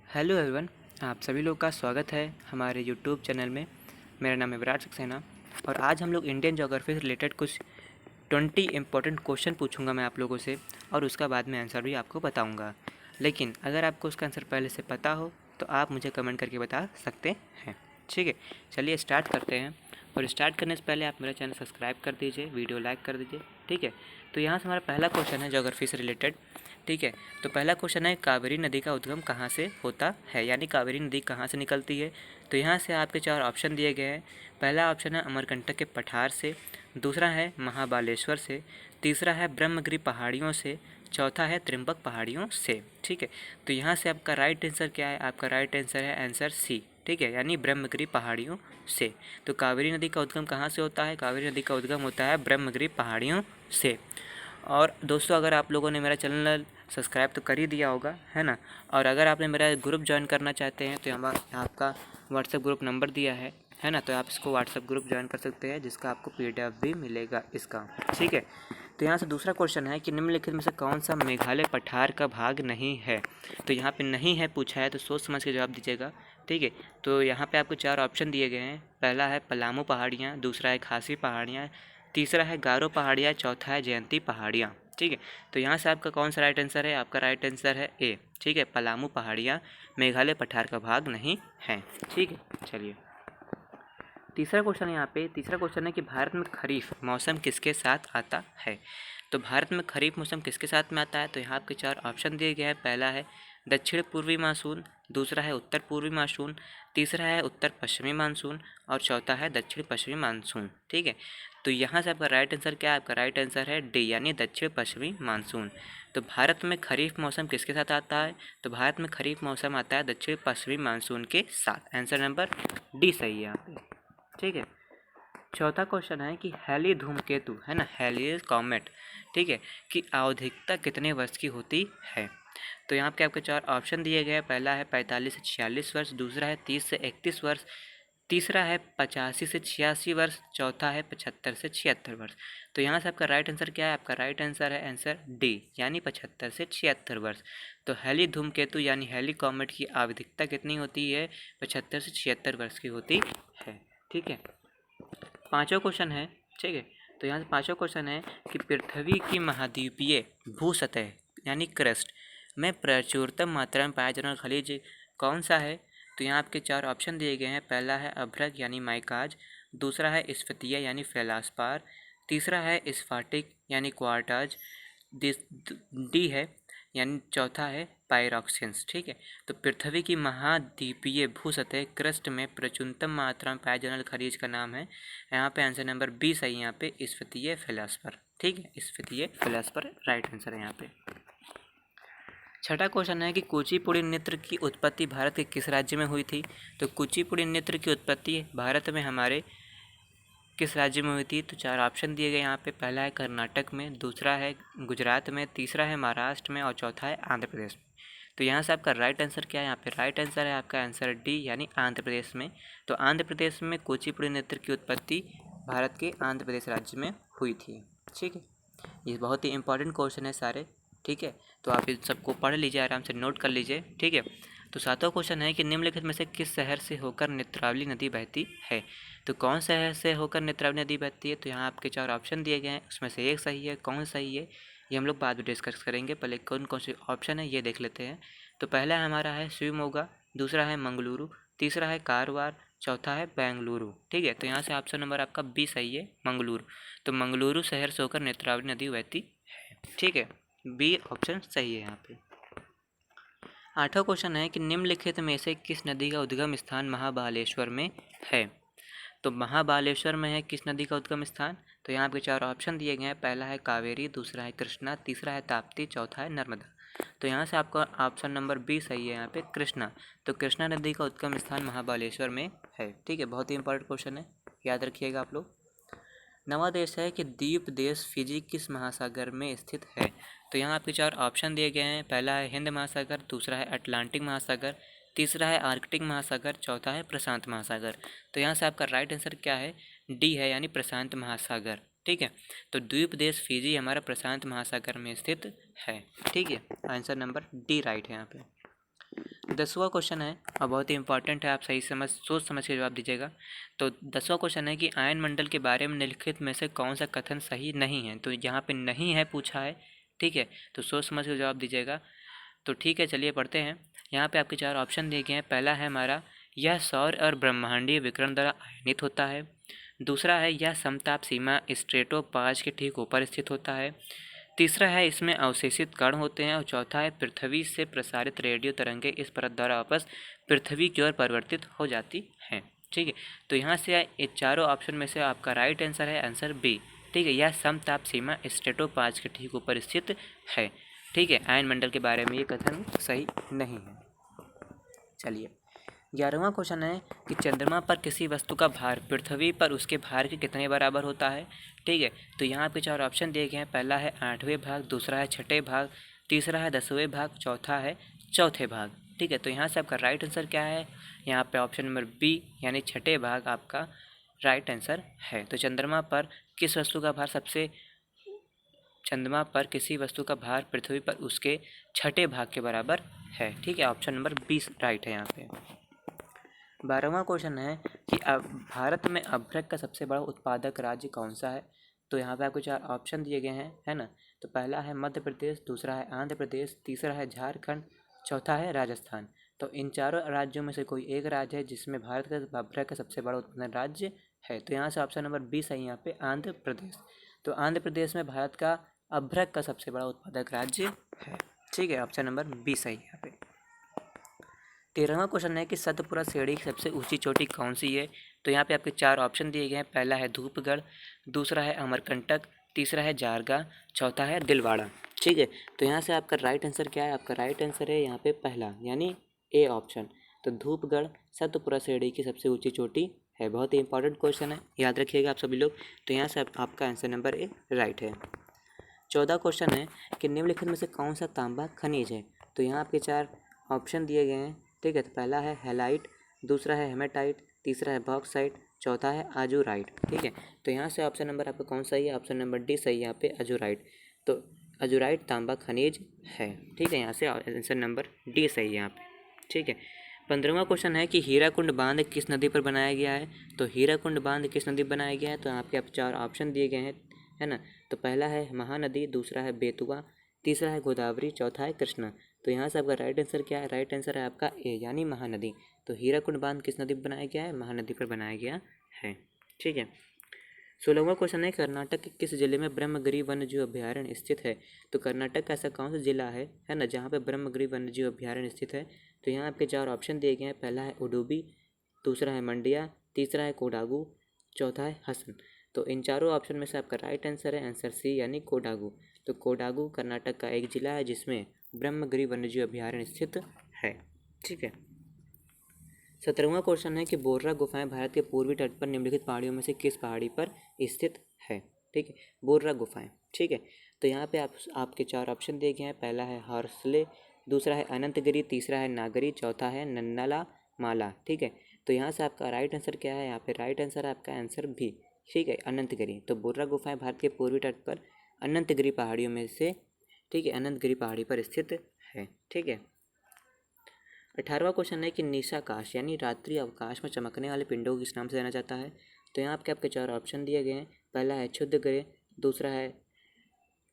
Hello everyone, आप सभी लोग का स्वागत है हमारे यूट्यूब चैनल में। मेरा नाम है विराट सक्सेना और आज हम लोग इंडियन ज्योग्राफी से रिलेटेड कुछ 20 इंपॉर्टेंट क्वेश्चन पूछूंगा मैं आप लोगों से और उसका बाद में आंसर भी आपको बताऊंगा। लेकिन अगर आपको उसका आंसर पहले से पता हो तो आप मुझे कमेंट करके बता सकते हैं। ठीक है, चलिए स्टार्ट करते हैं। और स्टार्ट करने से पहले आप मेरा चैनल सब्सक्राइब कर दीजिए, वीडियो लाइक कर दीजिए। ठीक है, तो यहाँ से हमारा पहला क्वेश्चन है ज्योग्राफी से रिलेटेड। ठीक है, तो पहला क्वेश्चन है कावेरी नदी का उद्गम कहाँ से होता है, यानी कावेरी नदी कहाँ से निकलती है। तो यहाँ से आपके 4 ऑप्शन दिए गए हैं। पहला ऑप्शन है अमरकंटक के पठार से, दूसरा है महाबालेश्वर से, तीसरा है ब्रह्मगिरी पहाड़ियों से, चौथा है त्रिम्बक पहाड़ियों से। ठीक है, तो यहाँ से आपका राइट आंसर क्या है? आपका राइट आंसर है आंसर सी। ठीक है, यानी ब्रह्मगिरी पहाड़ियों से। तो कावेरी नदी का उद्गम कहाँ से होता है? कावेरी नदी का उद्गम होता है ब्रह्मगिरी पहाड़ियों से। और दोस्तों, अगर आप लोगों ने मेरा चैनल सब्सक्राइब तो कर ही दिया होगा, है ना। और अगर आपने मेरा ग्रुप ज्वाइन करना चाहते हैं तो यहाँ आपका व्हाट्सएप ग्रुप नंबर दिया है ना। तो आप इसको व्हाट्सएप ग्रुप ज्वाइन कर सकते हैं, जिसका आपको PDF भी मिलेगा इसका। ठीक है, तो यहाँ से दूसरा क्वेश्चन है कि निम्नलिखित में से कौन सा मेघालय पठार का भाग नहीं है। तो यहाँ पे नहीं है पूछा है, तो सोच समझ के जवाब दीजिएगा। ठीक है, तो यहाँ पे आपको 4 ऑप्शन दिए गए हैं। पहला है पलामू पहाड़ियाँ, दूसरा है खासी पहाड़ियाँ, तीसरा है गारो पहाड़ियाँ, चौथा है जयंती पहाड़ियाँ। ठीक है, तो यहाँ से आपका कौन सा राइट आंसर है? आपका राइट आंसर है ए। ठीक है, पलामू पहाड़ियाँ मेघालय पठार का भाग नहीं है। ठीक है, चलिए तीसरा क्वेश्चन है। यहाँ पे तीसरा क्वेश्चन है कि भारत में खरीफ मौसम किसके साथ आता है। तो भारत में खरीफ मौसम किसके साथ में आता है? तो यहाँ आपके 4 ऑप्शन दिए गए हैं। पहला है दक्षिण पूर्वी मानसून, दूसरा है उत्तर पूर्वी मानसून, तीसरा है उत्तर पश्चिमी मानसून और चौथा है दक्षिण पश्चिमी मानसून। ठीक है, तो यहाँ से आपका राइट आंसर क्या है? आपका राइट आंसर है डी, यानी दक्षिण पश्चिमी मानसून। तो भारत में खरीफ मौसम किसके साथ आता है? तो भारत में खरीफ मौसम आता है दक्षिण पश्चिमी मानसून के साथ। आंसर नंबर डी सही है यहाँ पे। ठीक है, चौथा क्वेश्चन है कि हैली धूमकेतु, है ना, हैली कॉमेट, ठीक है, कि आवधिकता कितने वर्ष की होती है। तो यहाँ पे आपके 4 ऑप्शन दिए गए हैं। पहला है 45 से 46 वर्ष, दूसरा है 30 से 31 वर्ष, तीसरा है 85 से 86 वर्ष, चौथा है 75 से 76 वर्ष। तो यहाँ से आपका राइट आंसर क्या है? आपका राइट आंसर है आंसर डी, यानी 75 से 76 वर्ष। तो हैली धूमकेतु यानी हैली कॉमेट की आवधिकता कितनी होती है? 75 से 76 वर्ष की होती है। ठीक है, पाँचवा क्वेश्चन है। ठीक है, तो यहाँ से पाँचवा क्वेश्चन है कि पृथ्वी की महाद्वीपीय भू सतह यानी क्रस्ट में प्रचुरतम मात्रा में पाया जाने वाला खनिज कौन सा है। तो यहाँ आपके 4 ऑप्शन दिए गए हैं। पहला है अभ्रक यानी माइकाज, दूसरा है स्फतीय यानी फेलास्पार, तीसरा है स्फाटिक यानी क्वार्टाज, डी है यानी चौथा है पायरोक्सिन्स। ठीक है, तो पृथ्वी की महाद्वीपीय भू सतह क्रस्ट में प्रचुरतम मात्रा में पाए जाने वाले खनिज का नाम है, यहाँ पे आंसर नंबर बी सही है। यहाँ पे स्फतीय फेलास्पर। ठीक है, स्फतीय फेलास्पर राइट आंसर है यहाँ पे। छठा क्वेश्चन है कि कुचिपुड़ी नृत्य की उत्पत्ति भारत के किस राज्य में हुई थी। तो कुचिपुड़ी नृत्य की उत्पत्ति भारत में हमारे किस राज्य में हुई थी? तो 4 ऑप्शन दिए गए यहाँ पे। पहला है कर्नाटक में, दूसरा है गुजरात में, तीसरा है महाराष्ट्र में और चौथा है आंध्र प्रदेश में। तो यहाँ से आपका राइट आंसर क्या है? यहाँ पे राइट आंसर है आपका आंसर डी, यानी आंध्र प्रदेश में। तो आंध्र प्रदेश में कुचिपुड़ी नृत्य की उत्पत्ति भारत के आंध्र प्रदेश राज्य में हुई थी। ठीक है, ये बहुत ही इंपॉर्टेंट क्वेश्चन है सारे। ठीक है, तो आप इन सबको पढ़ लीजिए, आराम से नोट कर लीजिए। ठीक है, तो सातवां क्वेश्चन है कि निम्नलिखित में से किस शहर से होकर नेत्रावली नदी बहती है। तो कौन शहर से होकर नेत्रावली नदी बहती है? तो यहाँ आपके 4 ऑप्शन दिए गए हैं, उसमें से एक सही है। कौन सही है ये हम लोग बाद में डिस्कस करेंगे, पहले कौन कौन से ऑप्शन है ये देख लेते हैं। तो पहला हमारा है शिवमोगा, दूसरा है मंगलुरु, तीसरा है कारवार, चौथा है बेंगलुरु। ठीक है, तो यहाँ से ऑप्शन नंबर आपका बी सही है, मंगलुरु। तो मंगलुरु शहर से होकर नेत्रावली नदी बहती है। ठीक है, बी ऑप्शन सही है यहाँ पे। आठवां क्वेश्चन है कि निम्नलिखित में से किस नदी का उद्गम स्थान महाबालेश्वर में है। तो महाबालेश्वर में है किस नदी का उद्गम स्थान? तो यहाँ पे 4 ऑप्शन दिए गए हैं। पहला है कावेरी, दूसरा है कृष्णा, तीसरा है ताप्ती, चौथा है नर्मदा। तो यहाँ से आपका ऑप्शन नंबर बी सही है, यहाँ पे कृष्णा। तो कृष्णा नदी का उद्गम स्थान महाबालेश्वर में है। ठीक है, बहुत ही इंपॉर्टेंट क्वेश्चन है, याद रखिएगा आप लोग। नवा देश है कि द्वीप देश फिजी किस महासागर में स्थित है। तो यहाँ आपके 4 ऑप्शन दिए गए हैं। पहला है हिंद महासागर, दूसरा है अटलांटिक महासागर, तीसरा है आर्कटिक महासागर, चौथा है प्रशांत महासागर। तो यहाँ से आपका राइट आंसर क्या है? डी है, यानी प्रशांत महासागर। ठीक है, तो द्वीप देश फिजी हमारा प्रशांत महासागर में स्थित है। ठीक है, आंसर नंबर डी राइट है यहाँ पे। 10वां क्वेश्चन है और बहुत ही इंपॉर्टेंट है, आप सही सोच समझ के जवाब दीजिएगा। तो 10वां क्वेश्चन है कि आयन मंडल के बारे में निम्नलिखित में से कौन सा कथन सही नहीं है। तो यहाँ पे नहीं है पूछा है, ठीक है, तो सोच समझ के जवाब दीजिएगा। तो ठीक है, चलिए पढ़ते हैं। यहाँ पे आपके 4 ऑप्शन दिए गए हैं। पहला है हमारा, यह सौर और ब्रह्मांडीय विकिरण द्वारा आयनित होता है। दूसरा है, यह समताप सीमा स्ट्रेटोपाज के ठीक ऊपर स्थित होता है। तीसरा है, इसमें अवशेषित कण होते हैं। और चौथा है, पृथ्वी से प्रसारित रेडियो तरंगें इस परत द्वारा वापस पृथ्वी की ओर परिवर्तित हो जाती हैं। ठीक है, तो यहाँ से ये चारों ऑप्शन में से आपका राइट आंसर है आंसर बी। ठीक है, यह समताप सीमा स्ट्रेटोपाज के ठीक ऊपर स्थित है। ठीक है, आयन मंडल के बारे में ये कथन सही नहीं है। चलिए 11वां क्वेश्चन है कि चंद्रमा पर किसी वस्तु का भार पृथ्वी पर उसके भार के कितने बराबर होता है। ठीक है, तो यहाँ पे 4 ऑप्शन दिए गए हैं। पहला है 8वें भाग, दूसरा है 6ठे भाग, तीसरा है 10वें भाग, चौथा है चौथे भाग। ठीक है, तो यहाँ से आपका राइट आंसर क्या है, यहाँ पे ऑप्शन नंबर बी यानी 6ठे भाग आपका राइट आंसर है। तो चंद्रमा पर किस वस्तु का भार चंद्रमा पर किसी वस्तु का भार पृथ्वी पर उसके 6ठे भाग के बराबर है। ठीक है, ऑप्शन नंबर 20 राइट है यहाँ पे। 12वां क्वेश्चन है कि अब भारत में अभ्रक का सबसे बड़ा उत्पादक राज्य कौन सा है। तो यहाँ पे आपको 4 ऑप्शन दिए गए हैं, है ना। तो पहला है मध्य प्रदेश, दूसरा है आंध्र प्रदेश, तीसरा है झारखंड, चौथा है राजस्थान। तो इन चारों राज्यों में से कोई एक राज्य है जिसमें भारत का अभ्रक का सबसे बड़ा उत्पादन राज्य है। तो यहाँ से ऑप्शन नंबर 20 है यहाँ पे आंध्र प्रदेश। तो आंध्र प्रदेश में भारत का अभ्रक का सबसे बड़ा उत्पादक राज्य है। ठीक है, ऑप्शन नंबर 20 है यहाँ पे। 13वां क्वेश्चन है कि सतपुरा श्रेणी की सबसे ऊंची चोटी कौन सी है। तो यहाँ पे आपके 4 ऑप्शन दिए गए हैं। पहला है धूपगढ़, दूसरा है अमरकंटक, तीसरा है जारगा, चौथा है दिलवाड़ा। ठीक है, तो यहाँ से आपका राइट आंसर क्या है, आपका राइट आंसर है यहाँ पे पहला यानी ए ऑप्शन। तो धूपगढ़ सतपुरा श्रेणी की सबसे ऊंची चोटी है। बहुत ही इंपॉर्टेंट क्वेश्चन है, याद रखिएगा आप सभी लोग। तो यहाँ से आपका आंसर नंबर ए राइट है। 14 क्वेश्चन है कि निम्नलिखित में से कौन सा तांबा खनिज है। तो यहाँ आपके 4 ऑप्शन दिए गए हैं। ठीक है, तो पहला है हैलाइट, दूसरा है हेमेटाइट, तीसरा है बॉक्साइट, चौथा है आजूराइट। ठीक है, तो यहाँ से ऑप्शन नंबर आपका कौन सही है, ऑप्शन नंबर डी सही है यहाँ पे आजूराइट। तो आजूराइट तांबा खनिज है। ठीक है, यहाँ से आंसर नंबर डी सही है यहाँ पे। ठीक है, 15वां क्वेश्चन है कि हीराकुंड बांध किस नदी पर बनाया गया है। तो हीराकुंड बांध किस नदी पर बनाया गया है। तो आपके 4 ऑप्शन दिए गए हैं, है ना। तो पहला है महानदी, दूसरा है बेतुआ, तीसरा है गोदावरी, चौथा है कृष्णा। तो यहाँ से आपका राइट आंसर क्या है, राइट आंसर है आपका ए यानी महानदी। तो हीराकुंड बांध किस नदी पर बनाया गया है, महानदी पर बनाया गया है। ठीक है, 16वां क्वेश्चन है कर्नाटक के किस जिले में ब्रह्मगिरी वन्यजीव अभ्यारण्य स्थित है। तो कर्नाटक का ऐसा कौन सा जिला है ना, जहाँ पे ब्रह्मगिरी वन्यजीव अभ्यारण्य स्थित है। तो यहाँ आपके 4 ऑप्शन दिए गए हैं। पहला है उडुपी, दूसरा है मंडिया, तीसरा है कोडागू, चौथा है हसन। तो इन चारों ऑप्शन में से आपका राइट आंसर है आंसर सी यानी कोडागू। तो कोडागू कर्नाटक का एक जिला है जिसमें ब्रह्मगिरी वन्यजीव अभ्यारण्य स्थित है। ठीक है, 17वां क्वेश्चन है कि बोर्रा गुफाएं भारत के पूर्वी तट पर निम्नलिखित पहाड़ियों में से किस पहाड़ी पर स्थित है। ठीक है, बोर्रा गुफाएं। ठीक है, तो यहाँ पे आपके 4 ऑप्शन दिए गए हैं। पहला है हर्सले, दूसरा है अनंतगिरी, तीसरा है नागरी, चौथा है नन्नाला माला। ठीक है, तो यहाँ से आपका राइट आंसर क्या है, यहाँ पे राइट आंसर है आपका आंसर भी। ठीक है, अनंतगिरी। तो बोर्रा गुफाएं भारत के पूर्वी तट पर अनंतगिरी पहाड़ियों में से, ठीक है, अनंतगिरी पहाड़ी पर स्थित है। ठीक है, 18वां क्वेश्चन है कि निशाकाश यानी रात्रि अवकाश में चमकने वाले पिंडों को किस नाम से जाना जाता है। तो यहाँ आपके 4 ऑप्शन दिए गए हैं। पहला है क्षुद्र ग्रह, दूसरा है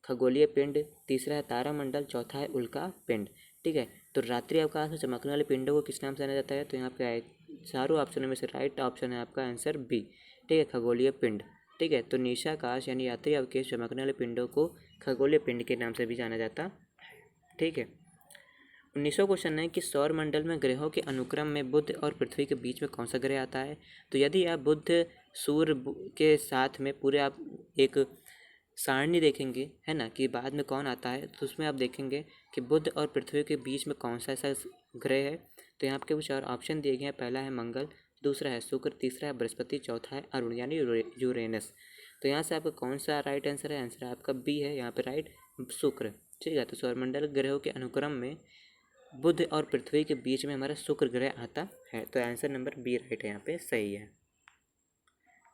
खगोलीय पिंड, तीसरा है तारामंडल, चौथा है उल्का पिंड। ठीक है, तो रात्रि अवकाश में चमकने वाले पिंडों को किस नाम से जाना जाता है। तो यहाँ पे चारों ऑप्शनों में से राइट ऑप्शन है आपका आंसर बी। ठीक है, खगोलीय पिंड। ठीक है, तो निशाकाश यानी रात्रि अवकाश चमकने वाले पिंडों को खगोलीय पिंड के नाम से भी जाना जाता है। ठीक है, 19वां क्वेश्चन है कि सौर मंडल में ग्रहों के अनुक्रम में बुध और पृथ्वी के बीच में कौन सा ग्रह आता है। तो यदि आप बुध सूर्य के साथ में पूरे आप एक सारणी देखेंगे, है ना, कि बाद में कौन आता है, तो उसमें आप देखेंगे कि बुध और पृथ्वी के बीच में कौन सा ऐसा ग्रह है। तो यहाँ आपके कुछ और ऑप्शन दिए गए हैं। पहला है मंगल, दूसरा है शुक्र, तीसरा है बृहस्पति, चौथा है अरुण यानी यूरेनस। तो यहाँ से आपका कौन सा राइट आंसर है, आंसर आपका बी है यहाँ पे राइट, शुक्र। ठीक है, तो सौरमंडल ग्रहों के अनुक्रम में बुध और पृथ्वी के बीच में हमारा शुक्र ग्रह आता है। तो आंसर नंबर बी राइट है यहाँ पे सही है।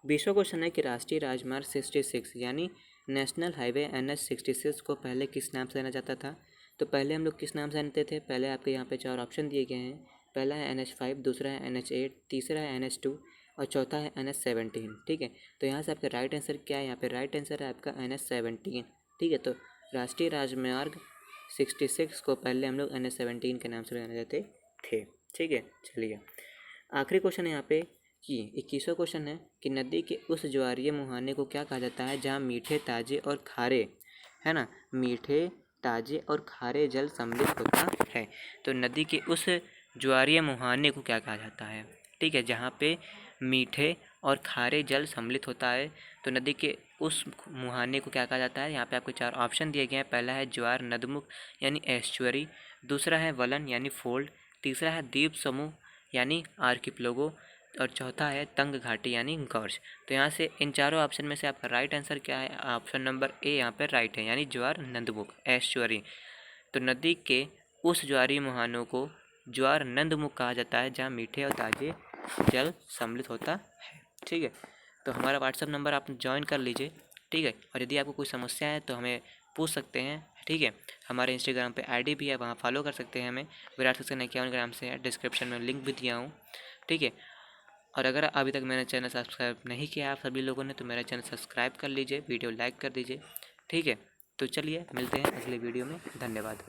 20वां क्वेश्चन है कि राष्ट्रीय राजमार्ग 66 यानी नेशनल हाईवे NH 66 को पहले किस नाम से जाना जाता था। तो पहले हम लोग किस नाम से जानते थे? पहले आपके यहाँ पे 4 ऑप्शन दिए गए हैं। पहला है NH5, दूसरा है NH8, तीसरा है NH2 और चौथा है NH17। ठीक है, तो यहाँ से आपका राइट आंसर क्या है? यहाँ पे राइट आंसर है आपका NH17। ठीक है, तो राष्ट्रीय राजमार्ग 66 को पहले हम लोग NH17 के नाम से जाने जाते थे। ठीक है, चलिए आखिरी क्वेश्चन है यहाँ पे कि 21वां क्वेश्चन है कि नदी के उस ज्वारीय मुहाने को क्या कहा जाता है जहाँ मीठे, ताजे और खारे, है ना, मीठे, ताजे और खारे जल सम्मिलित होता है। तो नदी के उस ज्वारीय मुहाने को क्या कहा जाता है? ठीक है, जहाँ पे मीठे और खारे जल सम्मिलित होता है, तो नदी के उस मुहाने को क्या कहा जाता है? यहाँ पे आपको 4 ऑप्शन दिए गए हैं। पहला है ज्वार नदमुख यानी एस्चुअरी, दूसरा है वलन यानी फोल्ड, तीसरा है द्वीप समूह यानी आर्किप्लोगो और चौथा है तंग घाटी यानी गॉर्ज। तो यहाँ से इन चारों ऑप्शन में से आपका राइट आंसर क्या है? ऑप्शन नंबर ए यहाँ पर राइट है, यानी ज्वार नदमुख एस्चुअरी। तो नदी के उस ज्वारीय मुहानों को ज्वार नंदमुख कहा जाता है जहाँ मीठे और ताजे जल सम्मिलित होता है। ठीक है, तो हमारा व्हाट्सअप नंबर आप ज्वाइन कर लीजिए। ठीक है, और यदि आपको कोई समस्या है तो हमें पूछ सकते हैं। ठीक है, हमारे इंस्टाग्राम पे आईडी भी है, वहाँ फॉलो कर सकते हैं हमें। विराट सक्सेना 51 ग्राम से है, डिस्क्रिप्शन में लिंक भी दिया हूँ। ठीक है, और अगर अभी तक मेरा चैनल सब्सक्राइब नहीं किया आप सभी लोगों ने तो मेरा चैनल सब्सक्राइब कर लीजिए, वीडियो लाइक कर दीजिए। ठीक है, तो चलिए मिलते हैं अगले वीडियो में। धन्यवाद।